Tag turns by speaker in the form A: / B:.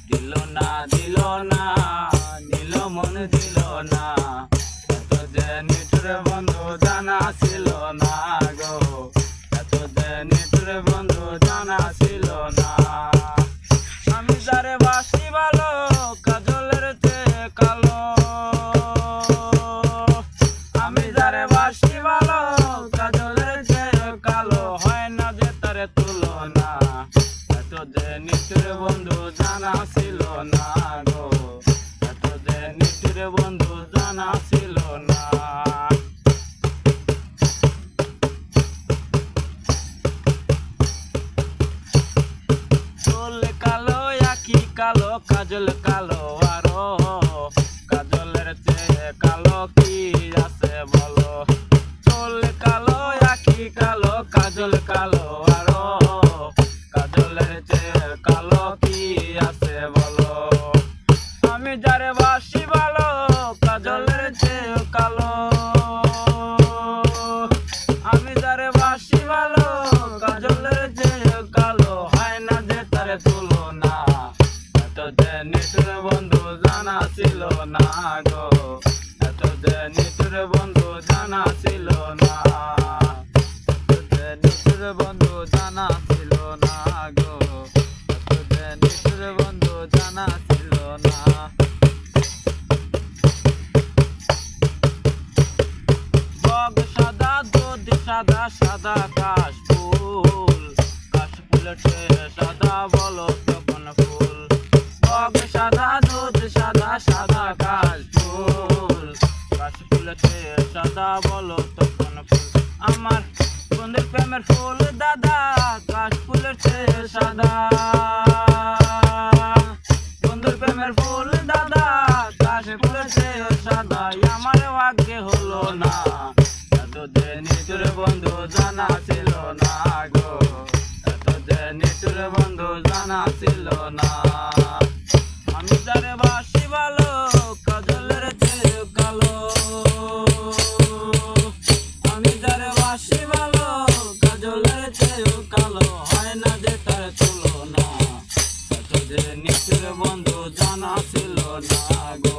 A: দিল না দিল না দিল মন দিল না এত যে নিঠুর বন্ধু জানা ছিল না গো এত যে নিঠুর বন্ধু জানা ছিল না আমি যারে বাসি ভালো কাজলের চেয়ে কালো আমি যারে বাসি ভালো কাজলের চেয়ে কালো হয় না যে তারে তুলনা এত যে নিঠুর বন্ধু জানা ছিল না গো এত যে নিঠুর বন্ধু জানা ছিল না চুল কালো আঁখি কালো কাজল কালো আরো কাজলের চেয়ে কালো কি আছে বলো চুল কালো আঁখি কালো কাজল কালো আরো কাজলের চেয়ে কালো কি আছে বলো আমি যারে বাসি ভালো কাজলের চেয়ে কালো আমি যারে বাসি ভালো কাজলের চেয়ে কালো হয় না যে তারে তুলনা এত যে নিঠুর বন্ধু জানা ছিল না গো এত যে নিঠুর বন্ধু জানা ছিল না এত যে নিঠুর বন্ধু জানা ছিল না গো এত যে নিঠুর বন্ধু জানা ছিল না বগ সাদা দুধ সাদা সাদা কাশফুল কাশফুলের চেয়ে সাদা বলো তখন ফুল বগ সাদা দুধ সাদা সাদা কাশফুল কাশফুলের চেয়ে সাদা বলো তখন ফুল আমার বন্ধুর প্রেমের ফুল দাদা কাশফুলের চেয়ে সাদা বন্ধুর প্রেমের ফুল দাদা কাশফুলের চেয়ে সাদা আমার ভাগ্যে হলো না এত যে নিঠুর বন্ধু জানা ছিল না গো এত যে নিঠুর বন্ধু জানা ছিল না আমি যারে বাসি ভালো কাজলের চেয়ে কালো আমি যারে বাসি ভালো কাজলের চেয়ে কালো হয় না যে তার তুলনা এত যে নিঠুর বন্ধু জানা ছিল না গো